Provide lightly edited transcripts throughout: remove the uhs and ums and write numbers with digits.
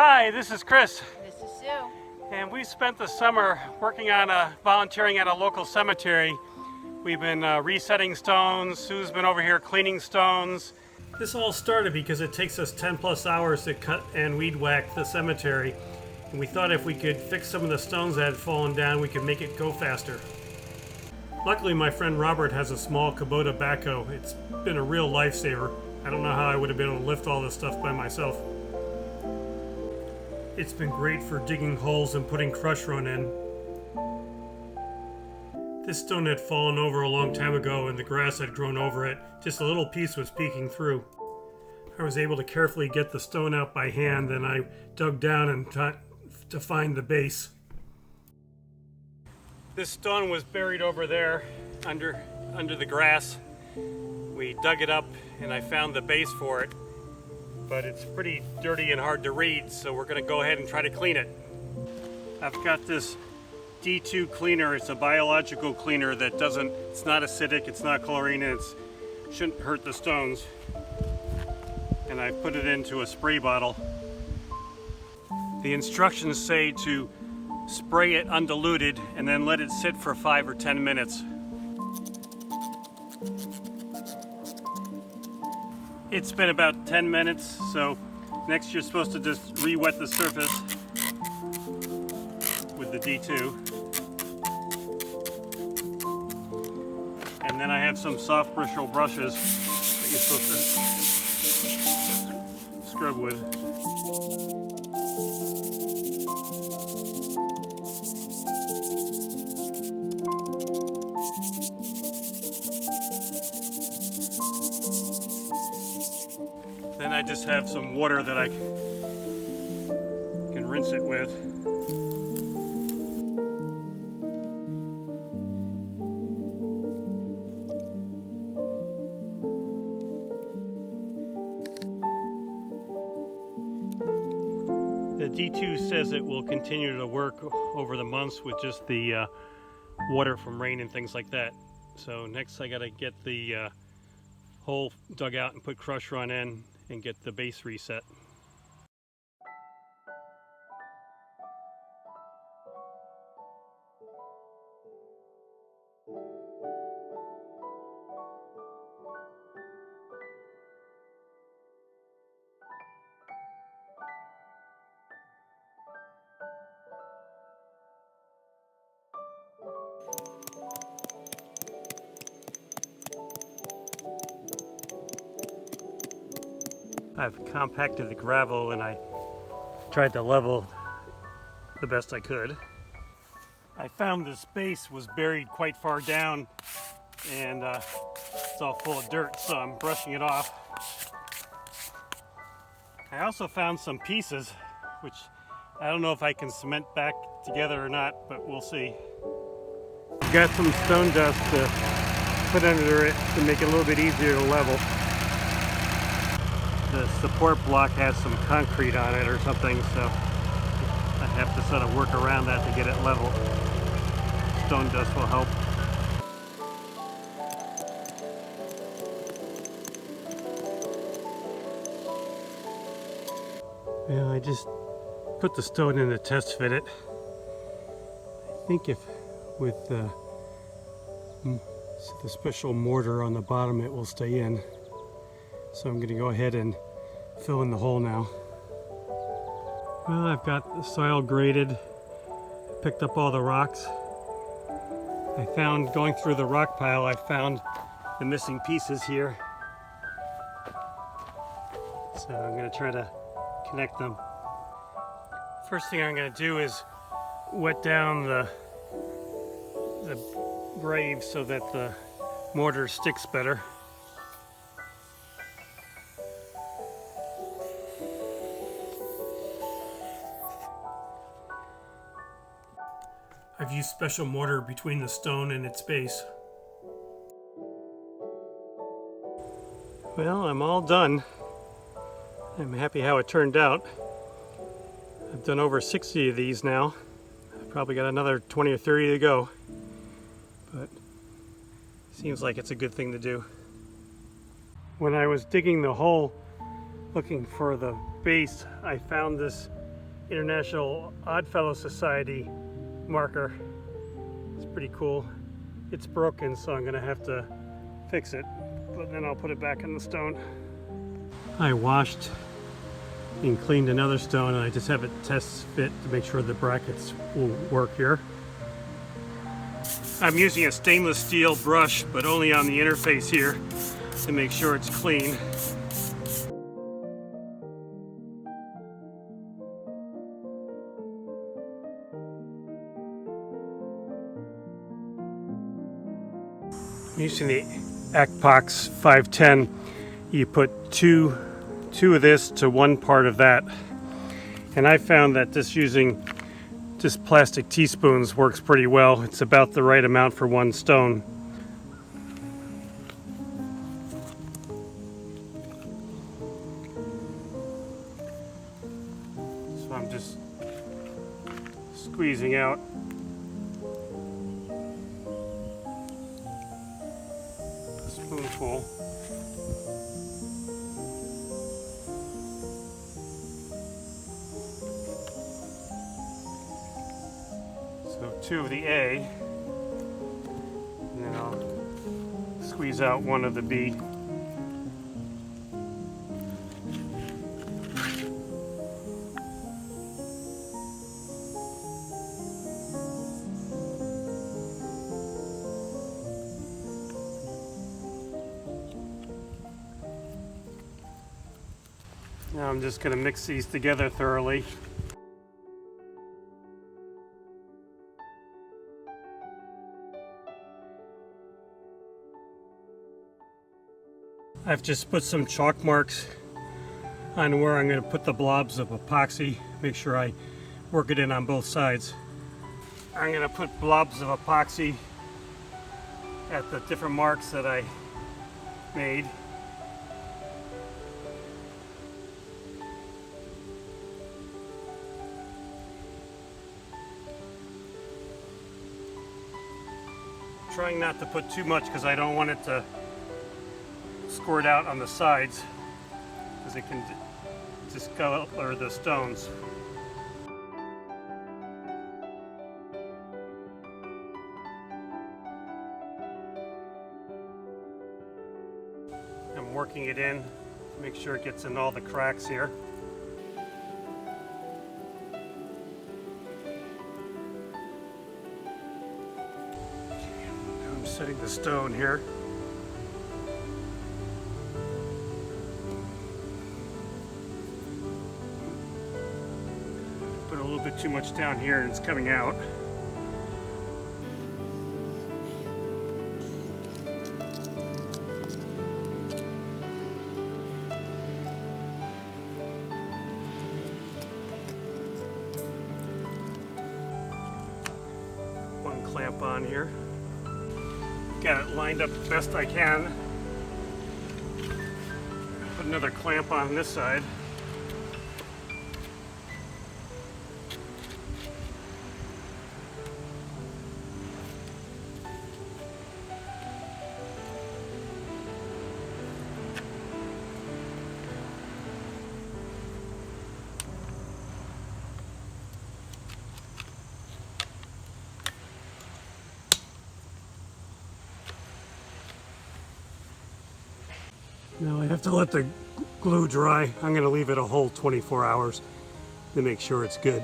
Hi, this is Chris, This is Sue. and we spent the summer working on volunteering at a local cemetery. We've been resetting stones. Sue's been over here cleaning stones. This all started because it takes us 10 plus hours to cut and weed whack the cemetery, and we thought if we could fix some of the stones that had fallen down, we could make it go faster. Luckily, my friend Robert has a small Kubota Backhoe. It's been a real lifesaver. I don't know how I would have been able to lift all this stuff by myself. It's been great for digging holes and putting crush run in. This stone had fallen over a long time ago and the grass had grown over it. Just a little piece was peeking through. I was able to carefully get the stone out by hand, then I dug down and to find the base. This stone was buried over there under the grass. We dug it up and I found the base for it. But it's pretty dirty and hard to read, so we're going to go ahead and try to clean it. I've got this D2 cleaner. It's a biological cleaner that it's not acidic, it's not chlorine, and it shouldn't hurt the stones. And I put it into a spray bottle. The instructions say to spray it undiluted and then let it sit for 5 or 10 minutes. It's been about 10 minutes, so next you're supposed to just re-wet the surface with the D2. And then I have some soft bristle brushes that you're supposed to scrub with. Then I just have some water that I can rinse it with. The D2 says it will continue to work over the months with just the water from rain and things like that. So next I gotta get the hole dug out and put crush run in and get the base reset. I've compacted the gravel and I tried to level the best I could. I found this base was buried quite far down and it's all full of dirt, so I'm brushing it off. I also found some pieces which I don't know if I can cement back together or not, but we'll see. Got some stone dust to put under it to make it a little bit easier to level. The support block has some concrete on it or something, so I have to sort of work around that to get it level. Stone dust will help. Yeah, I just put the stone in to test fit it. I think if with the special mortar on the bottom it will stay in. So I'm going to go ahead and fill in the hole now. Well, I've got the soil graded, picked up all the rocks. I found, going through the rock pile, I found the missing pieces here. So I'm going to try to connect them. First thing I'm going to do is wet down the grave so that the mortar sticks better. I've used special mortar between the stone and its base. Well, I'm all done. I'm happy how it turned out. I've done over 60 of these now. I've probably got another 20 or 30 to go. But it seems like it's a good thing to do. When I was digging the hole looking for the base, I found this International Oddfellow Society marker. It's pretty cool. It's broken, so I'm gonna have to fix it, but then I'll put it back in the stone. I washed and cleaned another stone, and I just have it test fit to make sure the brackets will work here. I'm using a stainless steel brush, but only on the interface here to make sure it's clean. Using the Epoxy 510, you put two of this to one part of that, and I found that using just plastic teaspoons works pretty well. It's about the right amount for one stone. So I'm just squeezing out. A spoonful. So 2 of the A, and then I'll squeeze out 1 of the B. Now I'm just going to mix these together thoroughly. I've just put some chalk marks on where I'm going to put the blobs of epoxy. Make sure I work it in on both sides. I'm going to put blobs of epoxy at the different marks that I made. Trying not to put too much because I don't want it to squirt out on the sides, because it can discolor the stones. I'm working it in to make sure it gets in all the cracks here. I'm setting the stone here. Put a little bit too much down here and it's coming out. One clamp on here. Got it lined up the best I can. Put another clamp on this side. Now I have to let the glue dry. I'm going to leave it a whole 24 hours to make sure it's good.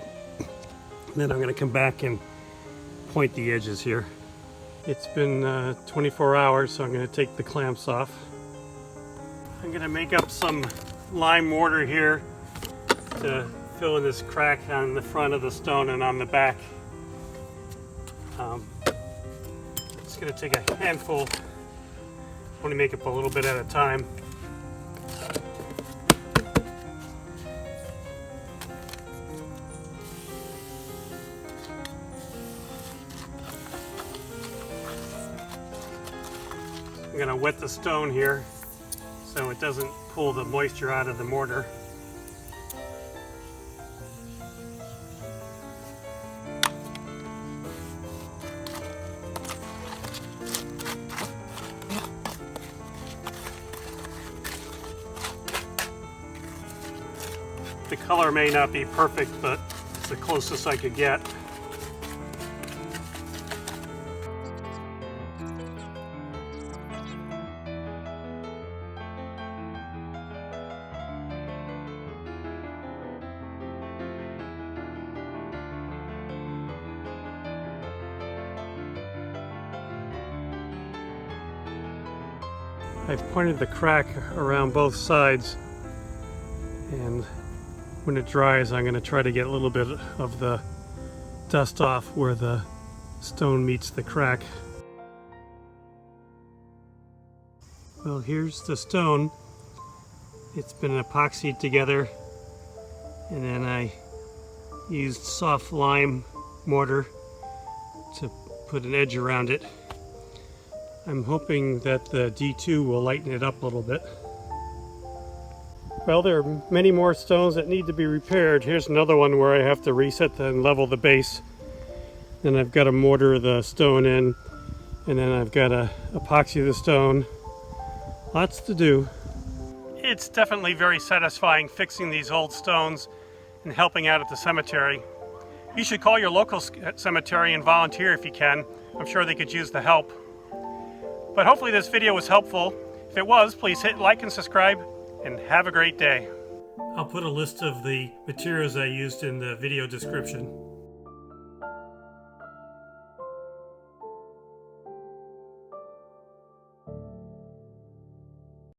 Then I'm going to come back and point the edges here. It's been 24 hours, so I'm going to take the clamps off. I'm going to make up some lime mortar here to fill in this crack on the front of the stone and on the back. Just going to take a handful. I want to make up a little bit at a time. I'm going to wet the stone here so it doesn't pull the moisture out of the mortar. The color may not be perfect, but it's the closest I could get. I've pointed the crack around both sides, and when it dries I'm going to try to get a little bit of the dust off where the stone meets the crack. Well, here's the stone. It's been epoxied together, and then I used soft lime mortar to put an edge around it. I'm hoping that the D2 will lighten it up a little bit. Well, there are many more stones that need to be repaired. Here's another one where I have to reset and level the base. Then I've got to mortar the stone in, and then I've got to epoxy the stone. Lots to do. It's definitely very satisfying fixing these old stones and helping out at the cemetery. You should call your local cemetery and volunteer if you can. I'm sure they could use the help. But hopefully this video was helpful. If it was, please hit like and subscribe, and have a great day. I'll put a list of the materials I used in the video description.